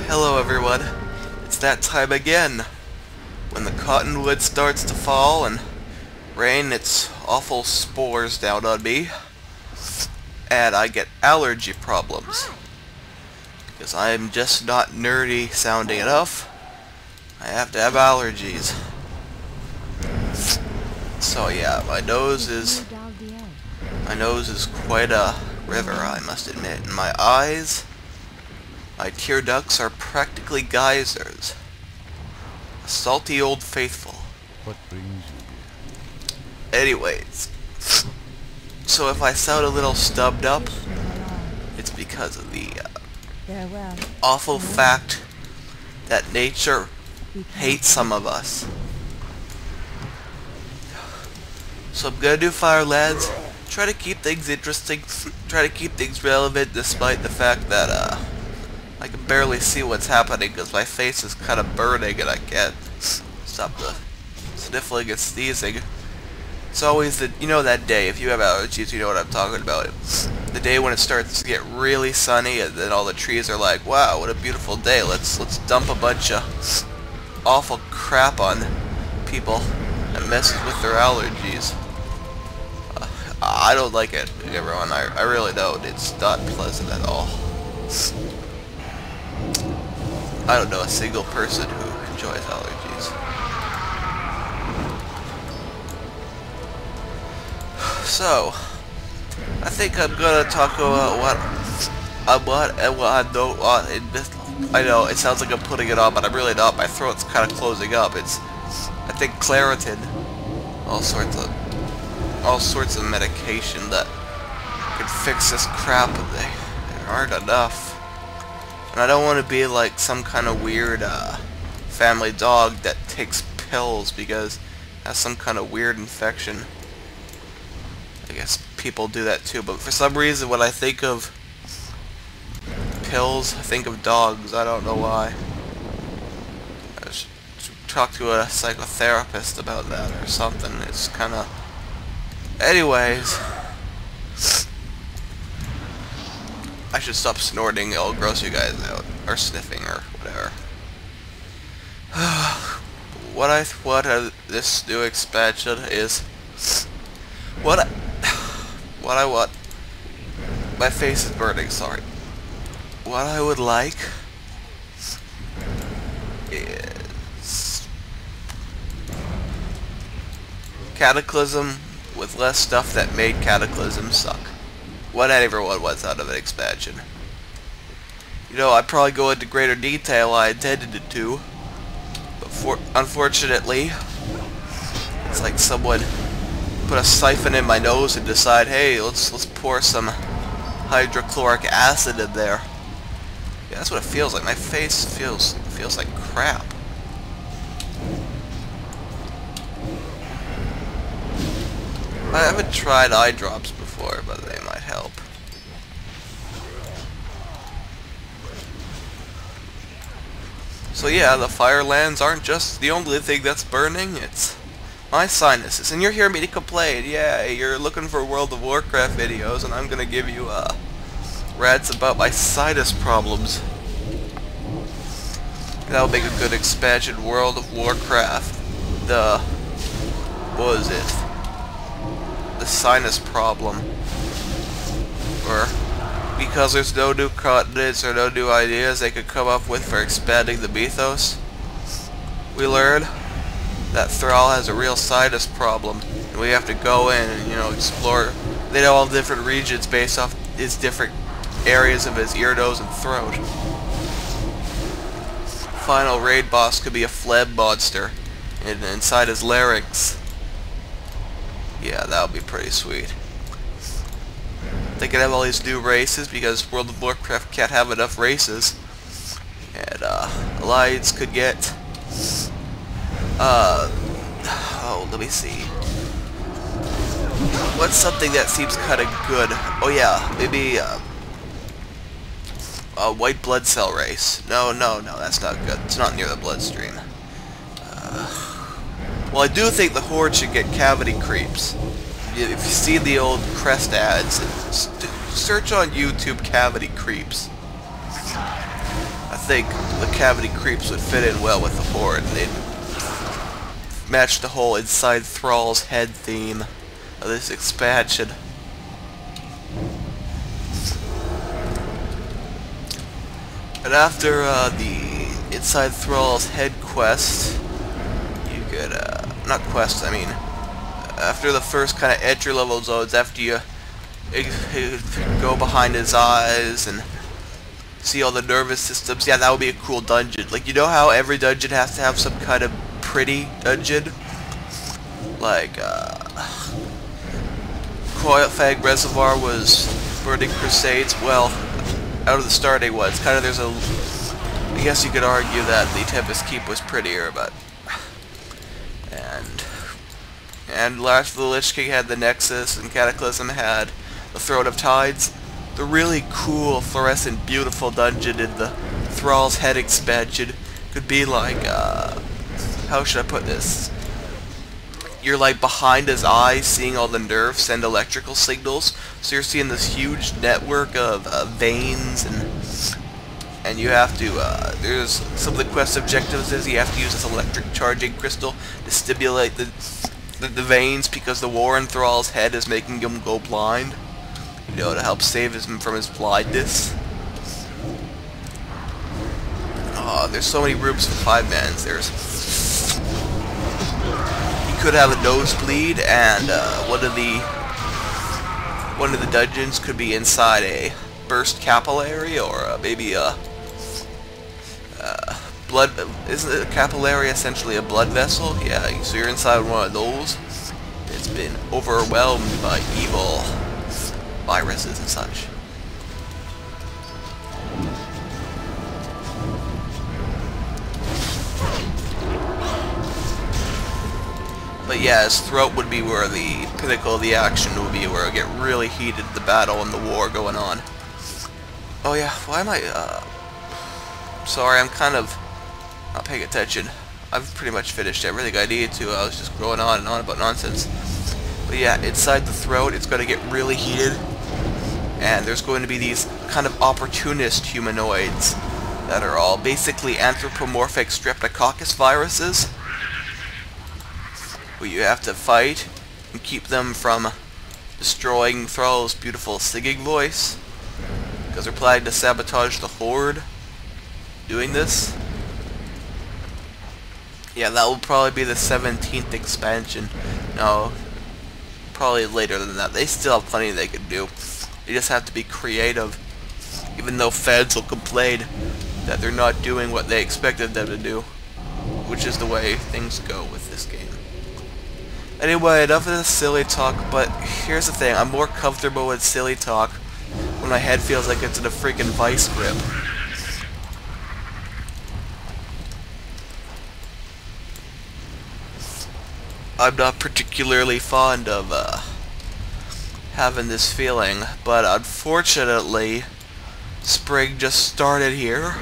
Hello everyone. It's that time again. When the cottonwood starts to fall and rain its awful spores down on me. And I get allergy problems. Because I'm just not nerdy sounding enough. I have to have allergies. So yeah, my nose is quite a river, I must admit. And my eyes, my tear ducts are practically geysers. A salty old faithful. What brings you here? Anyways, so if I sound a little stubbed up, it's because of the awful fact that nature hates some of us. So I'm gonna do fire, lads. Try to keep things interesting, try to keep things relevant despite the fact that I can barely see what's happening because my face is kind of burning and I can't stop the sniffling and sneezing. It's always the, you know, that day, if you have allergies, you know what I'm talking about. It's the day when it starts to get really sunny and then all the trees are like, wow, what a beautiful day, let's dump a bunch of awful crap on people that messes with their allergies. I don't like it, everyone. I really don't. It's not pleasant at all. I don't know a single person who enjoys allergies. So, I think I'm gonna talk about what I don't want in this. I know it sounds like I'm putting it on, but I'm really not. My throat's kind of closing up. It's, I think, Claritin, all sorts of medication that could fix this crap, but there aren't enough. And I don't want to be like some kind of weird family dog that takes pills because it has some kind of weird infection. I guess people do that too, but for some reason when I think of pills, I think of dogs. I don't know why. I should talk to a psychotherapist about that or something. It's kind of... Anyways, I should stop snorting, it'll gross you guys out, or sniffing, or whatever. What this new expansion is, what I want, my face is burning, sorry. What I would like is Cataclysm with less stuff that made Cataclysm suck. What everyone wants out of an expansion. You know, I'd probably go into greater detail I intended to, but unfortunately, it's like someone put a siphon in my nose and decide, hey, let's pour some hydrochloric acid in there. Yeah, that's what it feels like. My face feels like crap. I haven't tried eye drops before, but they might help. So yeah, the firelands aren't just the only thing that's burning, it's my sinuses. And you're hearing me complain, yeah, you're looking for World of Warcraft videos, and I'm gonna give you rants about my sinus problems. That'll make a good expansion. World of Warcraft. What was it? The sinus problem, or because there's no new continents or no new ideas they could come up with for expanding the mythos, we learn that Thrall has a real sinus problem, and we have to go in and, you know, explore. They know all different regions based off his different areas of his ear, nose, and throat. Final raid boss could be a phlegm monster, and inside his larynx. Yeah, that would be pretty sweet. They could have all these new races because World of Warcraft can't have enough races. And Alliance could get oh, let me see. What's something that seems kind of good? Oh yeah, maybe a white blood cell race. No, that's not good. It's not near the bloodstream. Well, I do think the Horde should get cavity creeps. If you see the old crest ads, search on YouTube cavity creeps. I think the cavity creeps would fit in well with the horde, and they'd match the whole inside Thrall's head theme of this expansion. And after the inside Thrall's head quest, you could, not quest, I mean, after the first kind of entry level zones, after you go behind his eyes and see all the nervous systems, yeah, that would be a cool dungeon. Like, you know how every dungeon has to have some kind of pretty dungeon? Like, Quiet Fang Reservoir was Burning Crusades. Well, out of the starting ones, kind of there's a... I guess you could argue that the Tempest Keep was prettier, but... And Last of the Lich King had the Nexus, and Cataclysm had the Throne of Tides. The really cool, fluorescent, beautiful dungeon in the Thrall's Head expansion could be like, how should I put this? You're like behind his eyes, seeing all the nerves send electrical signals, so you're seeing this huge network of veins, and you have to, there's some of the quest objectives is you have to use this electric charging crystal to stimulate the veins, because the war in Thrall's head is making him go blind, you know, to help save him from his blindness. Oh, there's so many rooms for 5-mans. There's... You could have a nosebleed, and one of the dungeons could be inside a burst capillary, or maybe a blood... Isn't a capillary essentially a blood vessel? Yeah, so you're inside one of those. It's been overwhelmed by evil viruses and such. But yeah, his throat would be where the pinnacle of the action would be, where it would get really heated, the battle and the war going on. Oh yeah, why am I, sorry, I'm kind of not paying attention. I've pretty much finished everything I needed to. I was just going on and on about nonsense. But yeah, inside the throat, it's going to get really heated. And there's going to be these kind of opportunist humanoids that are all basically anthropomorphic streptococcus viruses, where you have to fight and keep them from destroying Thrall's beautiful singing voice, because they're planning to sabotage the Horde doing this. Yeah, that will probably be the 17th expansion. No, probably later than that. They still have plenty they could do. They just have to be creative, even though fans will complain that they're not doing what they expected them to do, which is the way things go with this game. Anyway, enough of this silly talk, but here's the thing, I'm more comfortable with silly talk when my head feels like it's in a freaking vice grip. I'm not particularly fond of having this feeling, but unfortunately, spring just started here,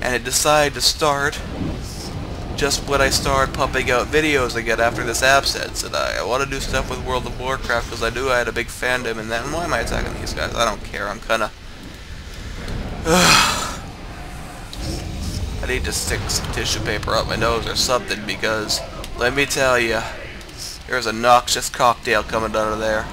and it decided to start just when I started pumping out videos again after this absence, and I want to do stuff with World of Warcraft because I knew I had a big fandom in that. And why am I attacking these guys? I don't care. I'm kind of... I need to stick some tissue paper up my nose or something, because let me tell you, there's a noxious cocktail coming out of there.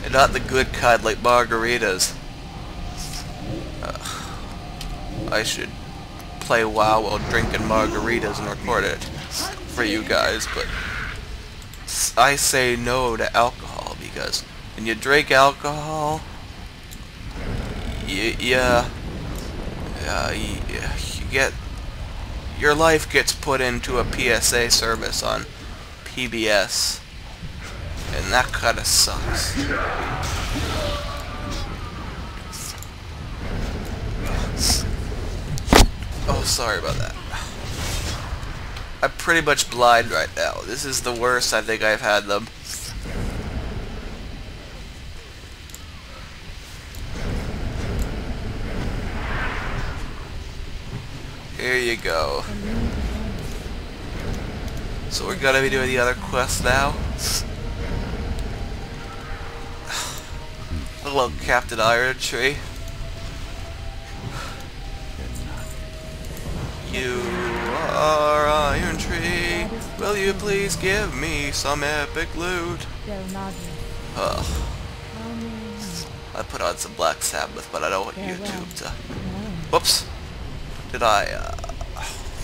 And not the good kind like margaritas. I should play WoW while drinking margaritas and record it for you guys, but I say no to alcohol, because when you drink alcohol, you get, your life gets put into a PSA service on PBS, and that kinda sucks. Oh, sorry about that. I'm pretty much blind right now. This is the worst I think I've had them. Here you go. So we're gonna be doing the other quest now. Hello, Captain Iron Tree. You are Iron Tree. Will you please give me some epic loot? Ugh. I put on some Black Sabbath, but I don't want YouTube to... Whoops. Did I,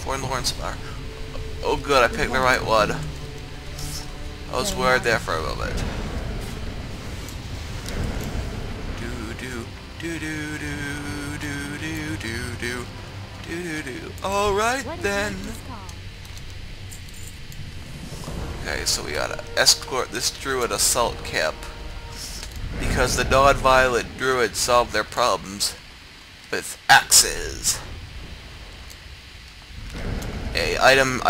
Forlorn Spire. Oh good, I picked the right one. I was worried there for a moment. Alright then. Okay, so we gotta escort this druid assault camp. Because the non-violent druids solve their problems with axes. A item,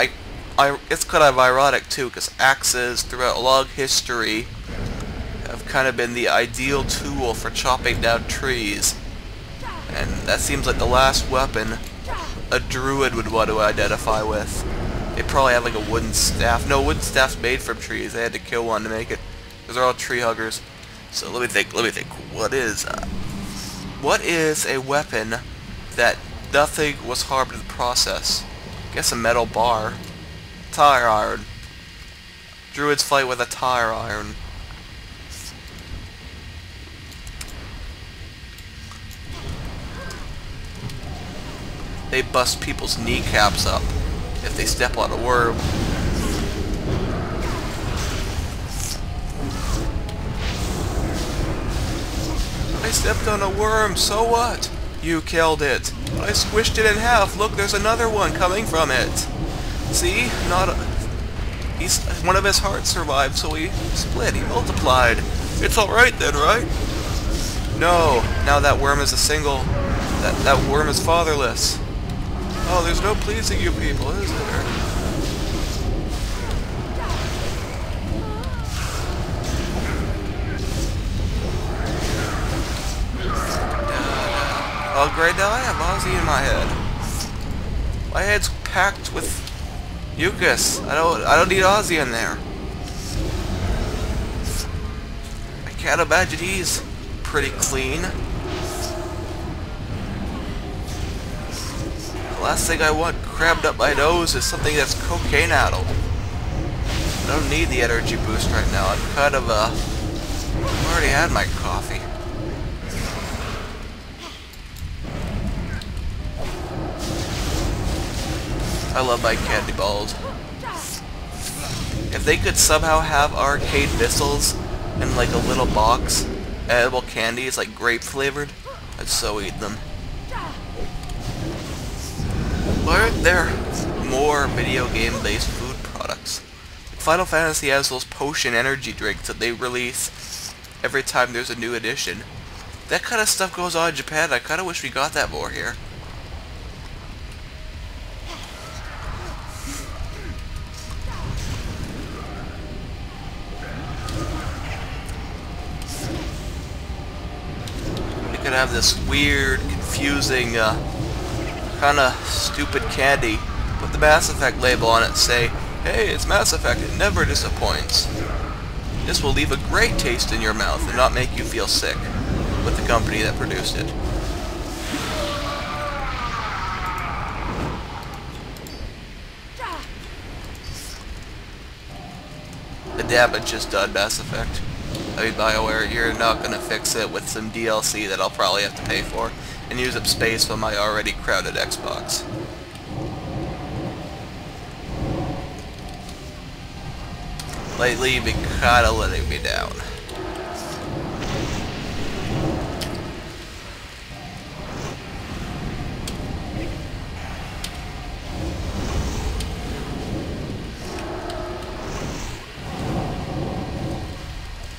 it's kind of ironic too, because axes throughout long history have kind of been the ideal tool for chopping down trees. And that seems like the last weapon a druid would want to identify with. They probably have like a wooden staff. No, wooden staff's made from trees. They had to kill one to make it. Because they're all tree huggers. So let me think. What is a weapon that nothing was harmed in the process? I guess a metal bar. Tire iron. Druids fight with a tire iron. They bust people's kneecaps up if they step on a worm. I stepped on a worm, so what? You killed it. I squished it in half. Look, there's another one coming from it. See? One of his hearts survived, so he split. He multiplied. It's alright then, right? No. Now that worm is a single. That worm is fatherless. Oh, there's no pleasing you people, is there? Oh great, now I have Ozzy in my head. My head's packed with mucus. I don't need Ozzy in there. I can't imagine he's pretty clean. The last thing I want crammed up my nose is something that's cocaine-addled. I don't need the energy boost right now. I'm kind of, I've already had my coffee. I love my candy balls. If they could somehow have arcade missiles in like a little box, edible candies like grape flavored, I'd so eat them. Why aren't there more video game based food products? Like Final Fantasy has those potion energy drinks that they release every time there's a new edition. That kind of stuff goes on in Japan. I kind of wish we got that more here. Could have this weird, confusing, kind of stupid candy. Put the Mass Effect label on it, say, hey, it's Mass Effect, it never disappoints. This will leave a great taste in your mouth and not make you feel sick with the company that produced it. The damage is done, Mass Effect. I mean, BioWare, you're not gonna fix it with some DLC that I'll probably have to pay for and use up space on my already crowded Xbox. Lately, you've been kinda letting me down.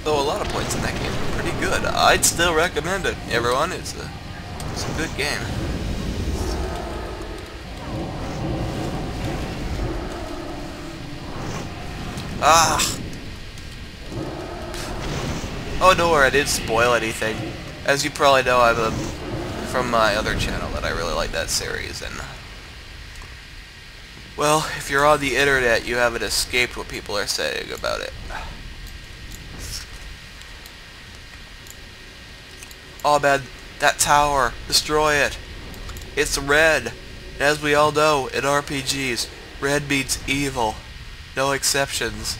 Though a lot of points in that game are pretty good. I'd still recommend it, everyone. It's a good game. Ah! Oh, don't worry, I didn't spoil anything. As you probably know, I'm from my other channel that I really like that series, and well, if you're on the internet, you haven't escaped what people are saying about it. Oh man, that tower! Destroy it! It's red! And as we all know, in RPGs, red means evil. No exceptions.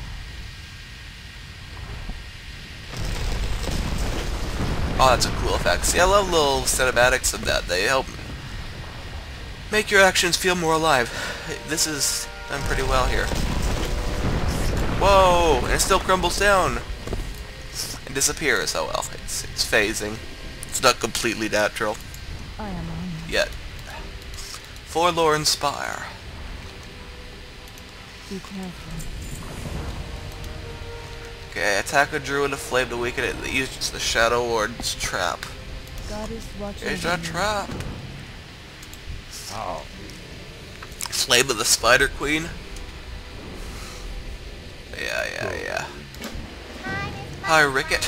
Oh, that's a cool effect. See, I love little cinematics in that. They help make your actions feel more alive. This is done pretty well here. Whoa! And it still crumbles down. And disappears. Oh well, it's phasing. It's not completely natural. I am on Yet. Forlorn Spire. you. Be careful. Okay, attack a druid to flame to weaken it. Use the Shadow Warden's trap. God is watching. There's over a you. trap. How? Flame of the Spider Queen. Yeah. Hi, Ricket.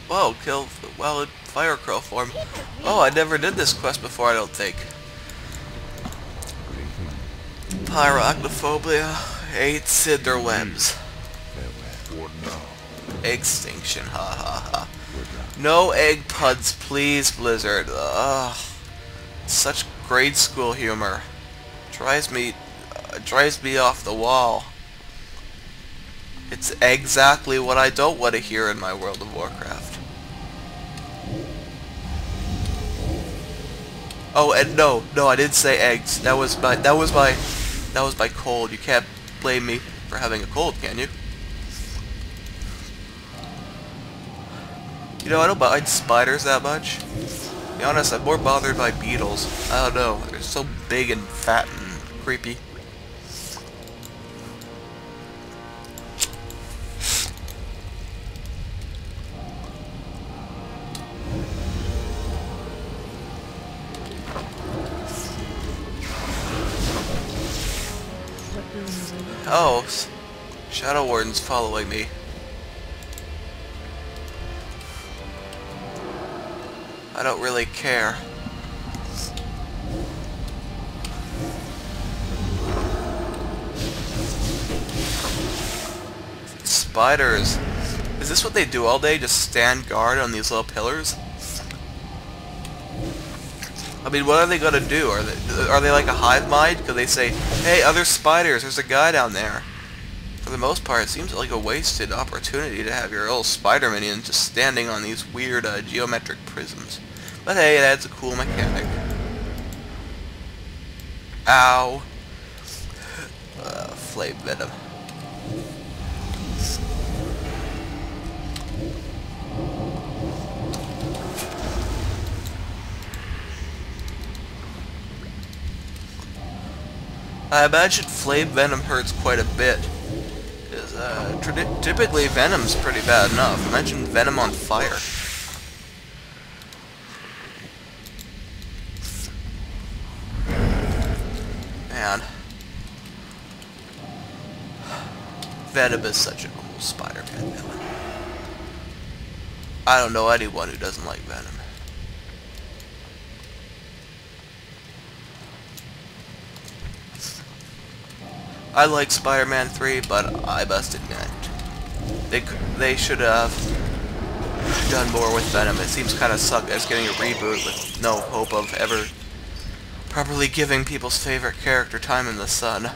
Whoa, kill wild fire crow form. Oh, I never did this quest before, I don't think. Pyroctophobia, 8 cinder webs. Extinction, ha ha ha. No egg puns, please, Blizzard. Ugh. Such grade school humor. Drives me off the wall. It's exactly what I don't want to hear in my World of Warcraft. Oh, and no, I didn't say eggs. That was my cold. You can't blame me for having a cold, can you? You know, I don't mind spiders that much. To be honest, I'm more bothered by beetles. I don't know, they're so big and fat and creepy. What do you need? Oh, Shadow Warden's following me. I don't really care. Spiders. Is this what they do all day? Just stand guard on these little pillars? I mean, what are they gonna do? Are they like a hive mind? Because they say, hey, other spiders, there's a guy down there. For the most part, it seems like a wasted opportunity to have your little spider minions just standing on these weird geometric prisms. But hey, it adds a cool mechanic. Ow. Flame venom. I imagine flame venom hurts quite a bit. Because typically venom's pretty bad enough. Imagine venom on fire. Man. Venom is such a cool Spider-Man villain. I don't know anyone who doesn't like Venom. I like Spider-Man 3, but I must admit, they should have done more with Venom. It seems kind of suck as getting a reboot with no hope of ever properly giving people's favorite character time in the sun.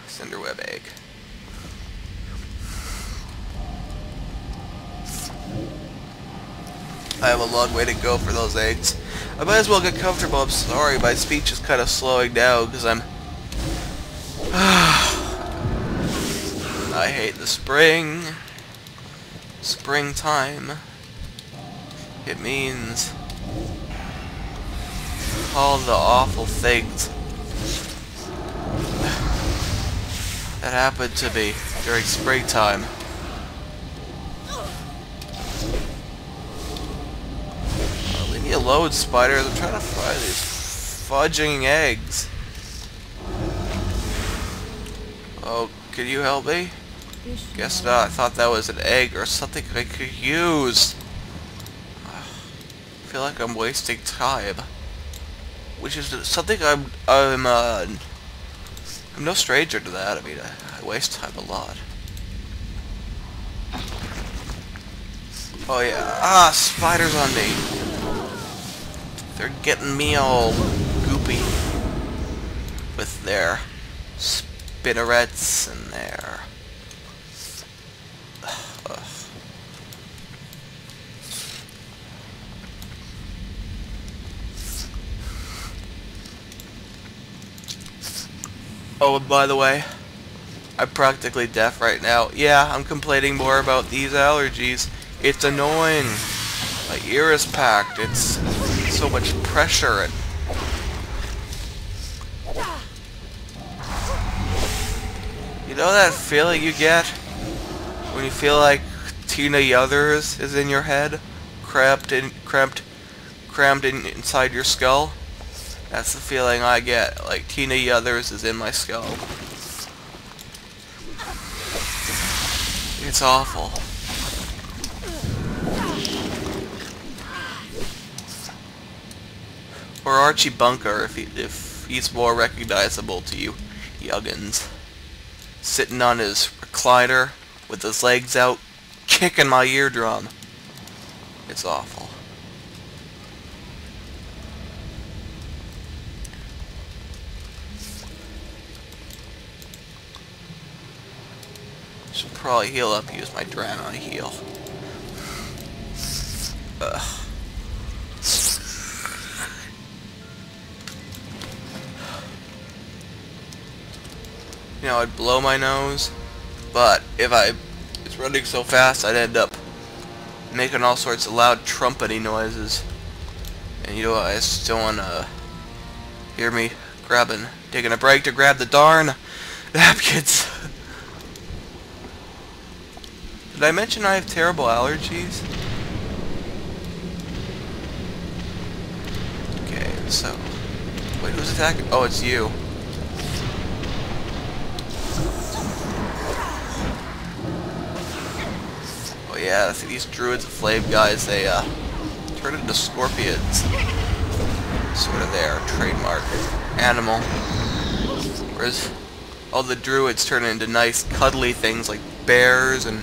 Cinderweb egg. I have a long way to go for those eggs. I might as well get comfortable. I'm sorry, my speech is kind of slowing down because I'm... I hate the spring. Springtime. It means all the awful things that happened to me during springtime. Leave me alone, spiders. I'm trying to find these fudging eggs. Oh, can you help me? Guess not. I thought that was an egg or something I could use. I feel like I'm wasting time, which is something I'm no stranger to that. I mean, I waste time a lot. Oh yeah. Ah, spiders on me. They're getting me all goopy with their spinnerets and their... Oh, and by the way, I'm practically deaf right now. Yeah, I'm complaining more about these allergies. It's annoying. My ear is packed. It's so much pressure. And you know that feeling you get when you feel like Tina Yothers is in your head, cramped inside your skull? That's the feeling I get, like Tina Yothers is in my skull. It's awful. Or Archie Bunker, if he's more recognizable to you youngins. Sitting on his recliner, with his legs out, kicking my eardrum. It's awful. Should probably heal up, use my Dranon heal. Ugh. You know, I'd blow my nose, but if I was running so fast, I'd end up making all sorts of loud trumpety noises. And you know, I just don't want to hear me taking a break to grab the darn napkins. Did I mention I have terrible allergies? Okay, so... Wait, who's attacking? Oh, it's you. Oh yeah, see these druids of flame guys, they turn into scorpions. Sort of their trademark animal. Whereas all the druids turn into nice cuddly things like bears and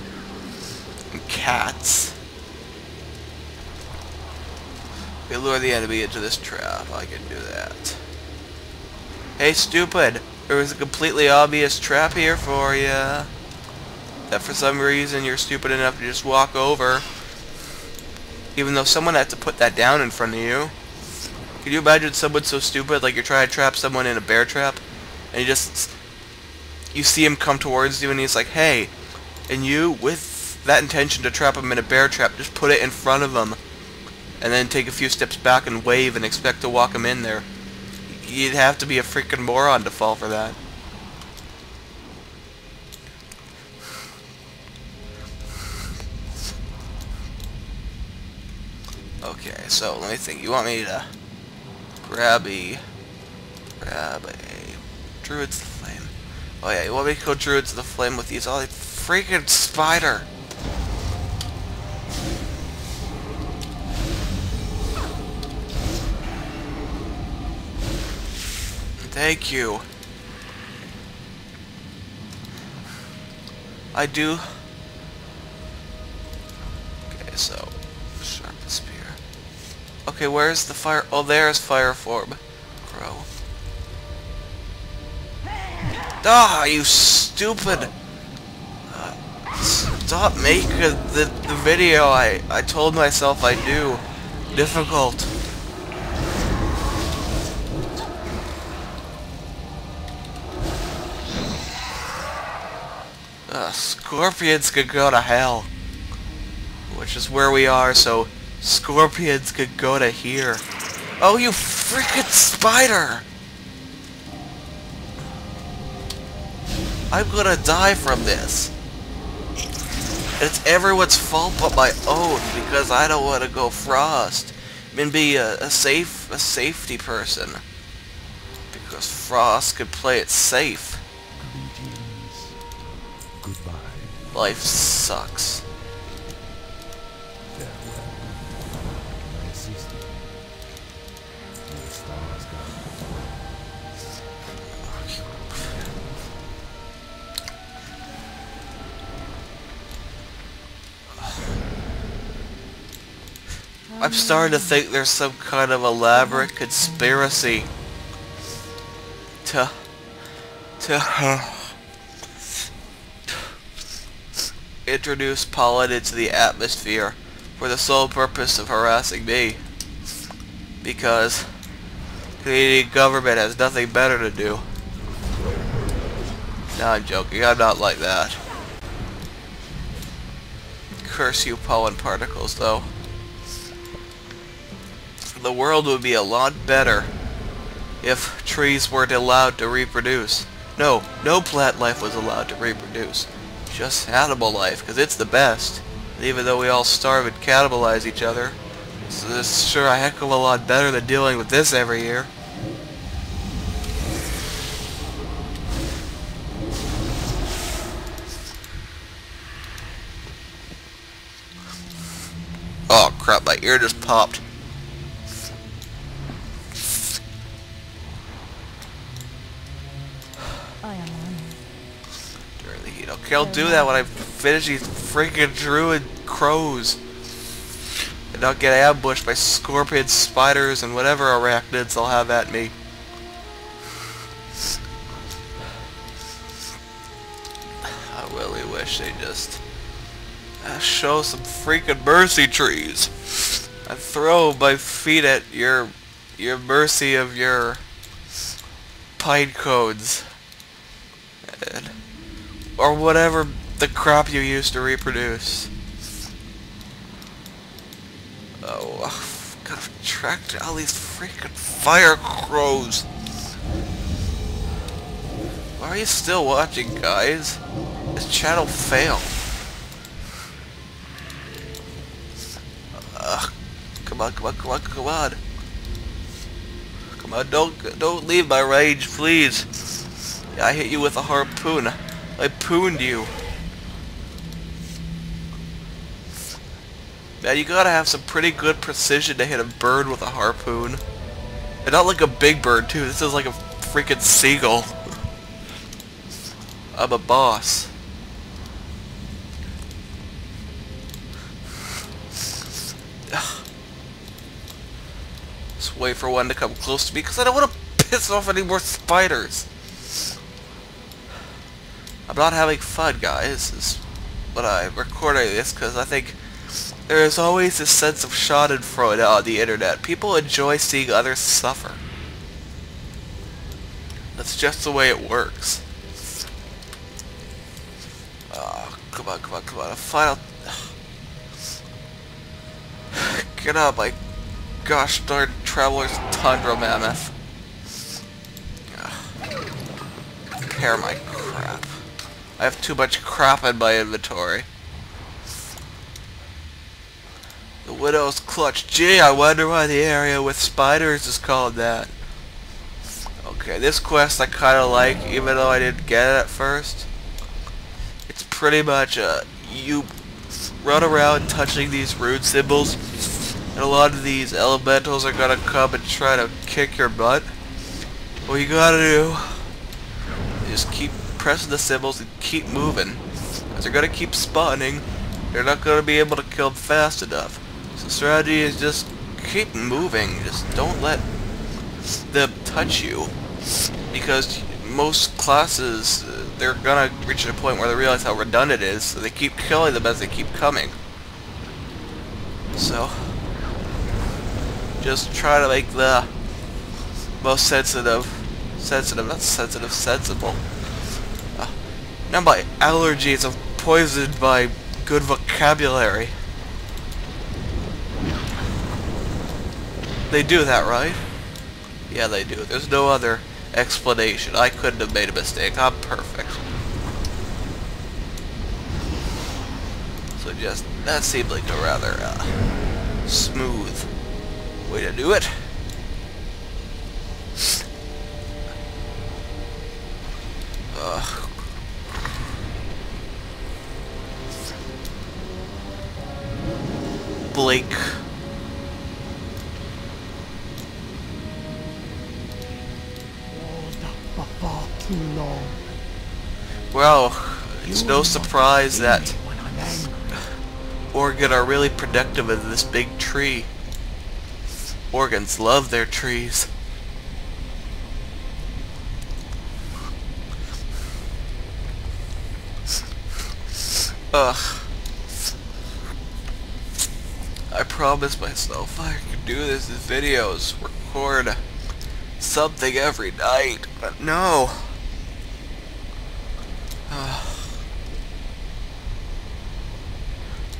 cats. We lure the enemy into this trap. I can do that. Hey, stupid! There was a completely obvious trap here for you. That for some reason you're stupid enough to just walk over. Even though someone had to put that down in front of you. Can you imagine someone so stupid, like you're trying to trap someone in a bear trap, and you see him come towards you and he's like, hey, and you, with that intention to trap him in a bear trap, just put it in front of him, and then take a few steps back and wave and expect to walk him in there. You'd have to be a freaking moron to fall for that. Okay, so let me think. You want me to grab a Druids of the Flame? Oh yeah, you want me to go Druids of the Flame with these? Oh, freaking spider! Thank you. I do. Okay, so sharp spear. Okay, where's the fire? Oh, there's fire form. Grow. Ah, you stupid! Stop making the video I told myself I'd do difficult. Scorpions could go to hell. Which is where we are, so scorpions could go to here. Oh, you freaking spider! I'm gonna die from this. It's everyone's fault but my own, because I don't want to go frost and be a safety person. Because Frost could play it safe. Greetings. Goodbye. Life sucks. Farewell. My assistant. Your stars I'm starting to think there's some kind of elaborate conspiracy to introduce pollen into the atmosphere for the sole purpose of harassing me, because the Canadian government has nothing better to do. No, I'm joking. I'm not like that. Curse you, pollen particles, though. The world would be a lot better if trees weren't allowed to reproduce. No plant life was allowed to reproduce. Just animal life, because it's the best. And even though we all starve and cannibalize each other, it's sure a heck of a lot better than dealing with this every year. Oh crap, my ear just popped. I am honored. During the heat. Okay, I'll do that when I finish these freaking druid crows. And not get ambushed by scorpions, spiders, and whatever arachnids they'll have at me. I really wish they just show some freaking mercy trees. I throw my feet at your mercy of your pine cones. Or whatever the crap you use to reproduce. Oh, I've gotta track all these freaking fire crows. Why are you still watching, guys? This channel failed. Come on. Come on, don't leave my range, please. Yeah, I hit you with a harpoon. I pooned you. Man, you gotta have some pretty good precision to hit a bird with a harpoon. And not like a big bird, too. This is like a freaking seagull. I'm a boss. Just wait for one to come close to me, because I don't want to piss off any more spiders. I'm not having fun, guys. This is when I'm recording this, because I think there is always this sense of schadenfreude on the internet. People enjoy seeing others suffer. That's just the way it works. Oh, come on. A final... Get out, my gosh darn Traveler's Tundra Mammoth. Repair my crap. I have too much crap in my inventory. The Widow's Clutch. Gee, I wonder why the area with spiders is called that. Okay, this quest I kinda like, even though I didn't get it at first. It's pretty much you run around touching these rune symbols, and a lot of these elementals are gonna come and try to kick your butt. What you gotta do is keep pressing the symbols and keep moving, because they're gonna keep spawning. You're not gonna be able to kill them fast enough. So the strategy is just keep moving. Just don't let them touch you, because most classes they're gonna reach a point where they realize how redundant it is, so they keep killing them as they keep coming. So just try to make the most sensible. Now my allergies are poisoned by good vocabulary. They do that, right? Yeah, they do. There's no other explanation. I couldn't have made a mistake. I'm perfect. So just, that seemed like a rather smooth way to do it. blink. For far too long. Well, it's no surprise that When I'm angry. Oregon are really productive in this big tree. Organs love their trees. Ugh. I promised myself I could do this in videos, record something every night, but no.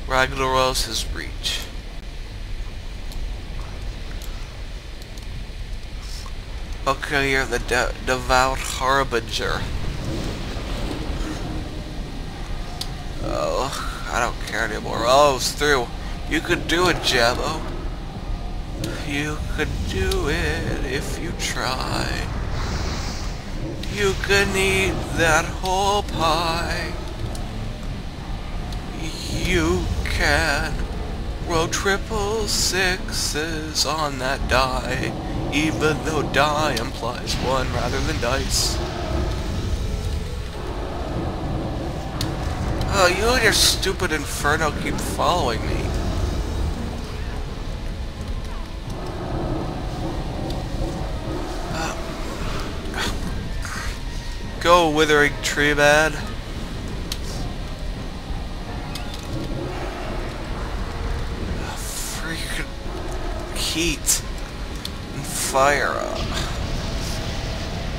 Ragnaros' reach. Okay, you're the devout harbinger. Oh, I don't care anymore. Oh, it's through. You could do it, Jabbo. You could do it if you try. You could eat that whole pie. You can roll triple sixes on that die, even though die implies one rather than dice. Oh, you and your stupid inferno keep following me. Go, withering tree man. Freaking heat and fire.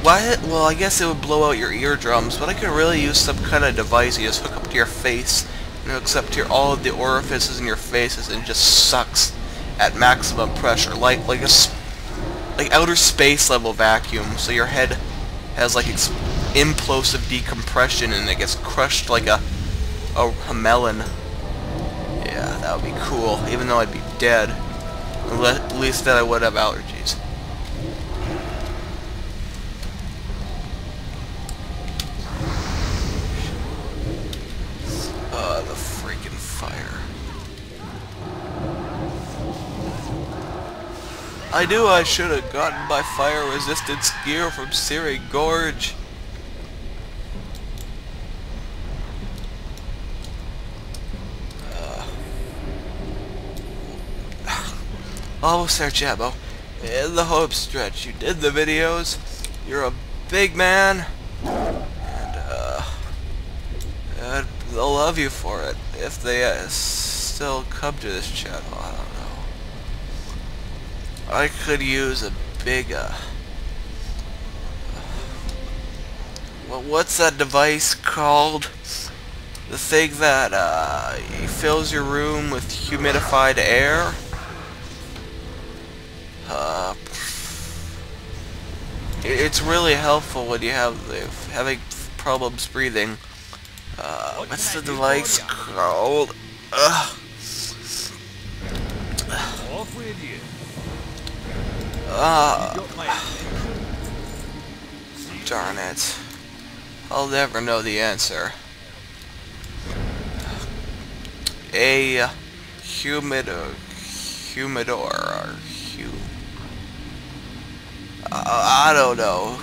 Why? Well, I guess it would blow out your eardrums, but I could really use some kind of device you just hook up to your face and it hooks up to all of the orifices in your faces and just sucks at maximum pressure, like outer space level vacuum. So your head has like implosive decompression and it gets crushed like a melon. Yeah, that would be cool, even though I'd be dead. At least then I would have allergies. The freaking fire. I knew I should have gotten my fire resistance gear from Siri Gorge. Almost there, Jabbo. In the home stretch. You did the videos. You're a big man. And they'll love you for it. If they still come to this channel, I don't know. I could use a big, well, what's that device called? The thing that, fills your room with humidified air? It's really helpful when you having problems breathing. What's the device called? Off with you. Darn it. I'll never know the answer. A humidor. I don't know.